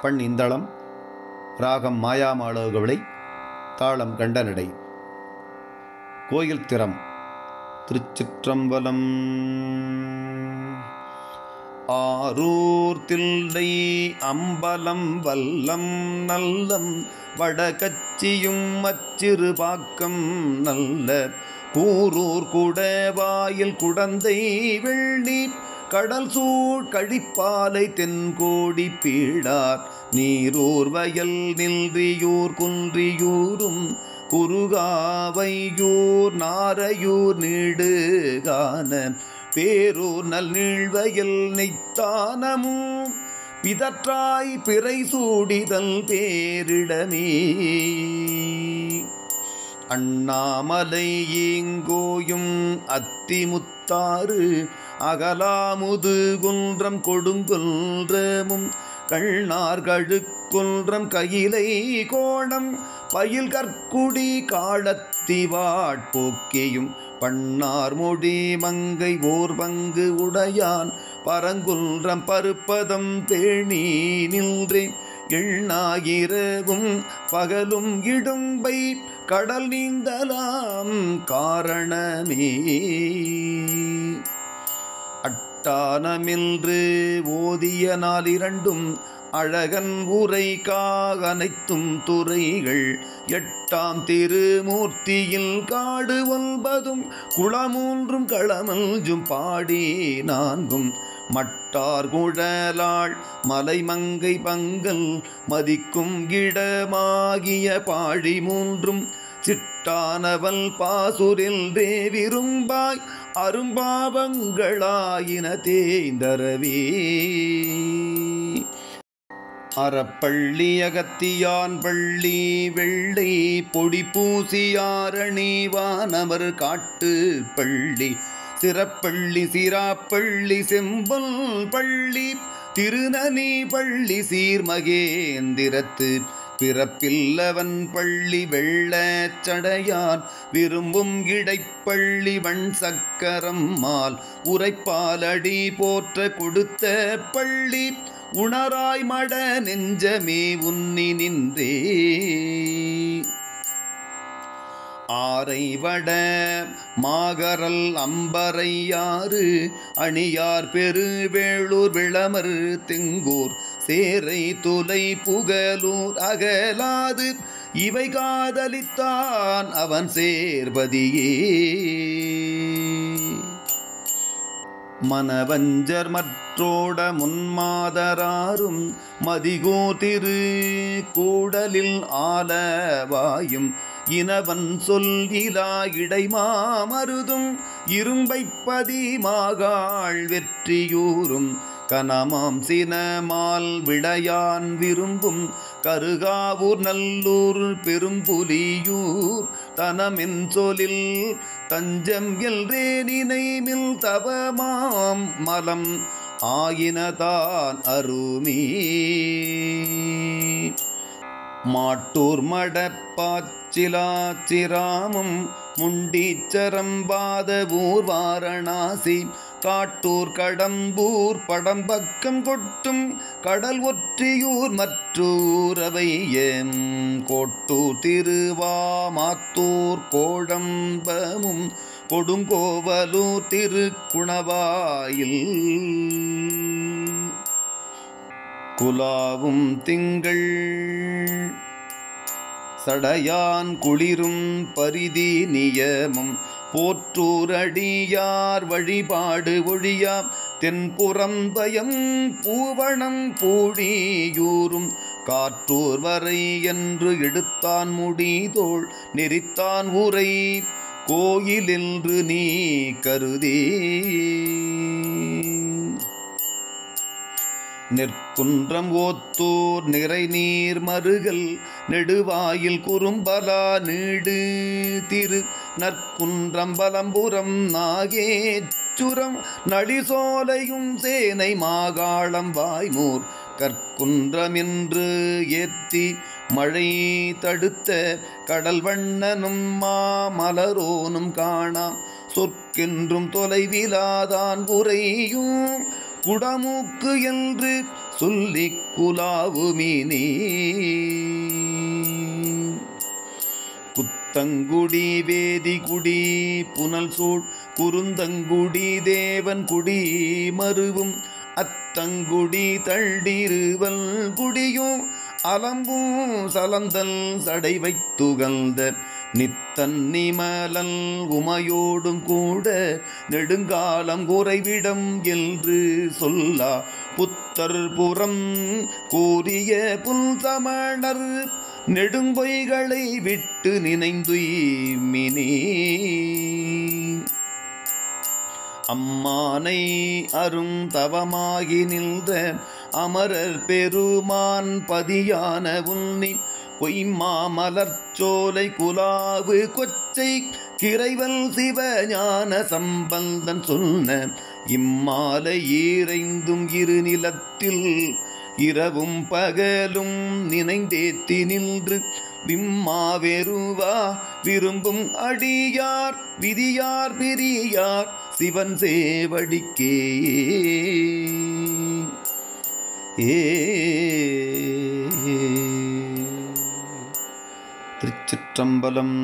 பண் இந்தளம், ராகம் மாயாமாளோகவிளை, தாளம் கண்டனடை. கோயில் திறம். திருச்சிற்றம்பலம். ஆரூர் தில்லை அம்பலம் வல்லம் நல்லம் வடகச்சியும் அச்சிறு பாக்கம் நல்ல கூரூர் குடவாயில் குடந்தை வெள்ளி கடல் சூழ் கழிப்பாலை தென்கோடி பீடார் நீரூர் வயல் நின்றியூர் குன்றியூரும் குருகாவையூர் நாரையூர் நீடுகான பேரூர் நல் நீழ்வயல் நெய்த்தானமும் பிதற்றாய் பிறை சூடிதல் பேரிடமே. அண்ணாமலை ஈங்கோயும் அத்திமுத்தாறு அகலாமுது குன்றம் கொடுங்குன்றமும் கள்நார் கழுக்குன்றம் கையிலை கோணம் பயில் கற்குடி காலத்திவாட்போக்கியும் பண்ணார் மொழி மங்கை ஓர் பங்கு உடையான் பரங்குன்றம் பருப்பதம் பேணி நின்றேன் எண்ணாயிரவும் பகலும் இடும்பை கடல் நீந்தலாம் காரணமே. அட்டானமின்று ஓதிய நாளிரண்டும் அழகன் உரைக்காக அனைத்தும் துறைகள் எட்டாம் திருமூர்த்தியில் காடு ஒன்பதும் குளமூன்றும் களமல்ஜும் பாடி நான்கும் மட்டார் குழலாள் மலைமங்கை பங்கல் மதிக்கும் இடமாகிய பாழி மூன்றும் சிட்டானவல் பாசுரில் தேவிரும்பாய் அரும்பாவங்களாயின தேய்ந்தரவே. அறப்பள்ளி அகத்தியான் பள்ளி வெள்ளை பொடி பூசியாரணிவானவர் காட்டு பள்ளி சிறப்பள்ளி சிராப்பள்ளி செம்பல் பள்ளி திருநனி பள்ளி சீர்மகேந்திரத்து பிறப்பில்லவன் பள்ளி வெள்ளச்சடையான் விரும்பும் இடைப்பள்ளி வண் சக்கரம் மால் உரைப்பாலடி போற்ற கொடுத்த பள்ளி உணராய் மட நெஞ்சமே உன்னி நின்றே. ஆரை வட மாகரல் அம்பரையாறு அணியார் பெருவேளூர் விளமர் தெங்கூர் சேரை துலை புகலூர் அகலாது இவை காதலித்தான் அவன் சேர்பதியே. மனவஞ்சர் மற்றோட முன்மாதராரும் மதிகோ திரு கூடலில் ஆலவாயும் இனவன் சொல்லிலா இடைமாமருதும் இரும்பைப்பதி மாகாள் வெற்றியூரும் கனமாம் சினமால் விடையான் விரும்பும் கருகாவூர் நல்லூர் பெரும்புலியூர் தனமென் சொலில் தஞ்சம் எல்ரே நினைமில் தவமாம் மலம் ஆயினதான் அருமீ. மாட்டூர் மடப்பாச்சிலாச்சிராமம் முண்டீச்சரம்பாத ஊர் வாரணாசி காட்டூர் கடம்பூர் படம்பக்கம் கொட்டும் கடல் ஒற்றியூர் மற்றூரவை கோட்டூர் திருவாமாத்தூர் கோழம்பமும் கொடுங்கோவலூர் திருக்குணவாயில் குலாவும் திங்கள் சடையான் குளிரும் பரிதி நியமம் போற்றூரடியார் வழிபாடு ஒழியா தென்புறம்பயம் பூவணம் பூழியூரும் காற்றூர் வரை என்று எடுத்தான் முடிதோள் நெறித்தான் உரை கோயிலென்று நீ கருதே. நெற்குன்றம் ஓத்தூர் நிறை நீர் மருகல் நெடுவாயில் குறும்பலா நீடு திரு நற்குன்றம் பலம்புரம் நாகேச்சுரம் நடிசோலையும் சேனை மாகாளம் வாய்மூர் கற்குன்றம் என்று ஏத்தி மழை தடுத்த கடல் வண்ணனும் மாமலரோனும் காணாம் சொற்கென்றும் தொலைவிலாதான் உரையும் குடமூக்கு என்று சொல்லிக் குலாவுமினே. குத்தங்குடி வேதிகுடி புனல் சூழ் குறுந்தங்குடி தேவன் குடி மருவும் அத்தங்குடி தள்ளிருவல் குடியும் அலம்பும் சலந்தல் சடை வைத்துகழ்ந்த நித்தன் நிமலல் உமையோடும் கூட நெடுங்காலம் குறைவிடம் என்று சொல்லா புத்தர் புறம் கூறிய புல்தமணர் நெடும்பொய்களை விட்டு நினைந்துய்மினே. அம்மானை அரும் தவமாகி நின்ற அமரர் பெருமான் பதியான உன்னி பொய்மாமலர்ச்சோலை குலாவு கொச்சை கிரைவல் சிவஞான சம்பந்தன் சொன்ன இம்மாலை ஈரைந்தும் இரு நிலத்தில் இரவும் பகலும் நினைந்தேத்தி நின்று விம்மாவெருவா விரும்பும் அடியார் விதியார் பிரியார் சிவன் சேவடிக்கே. திருச்சிற்றம்பலம்.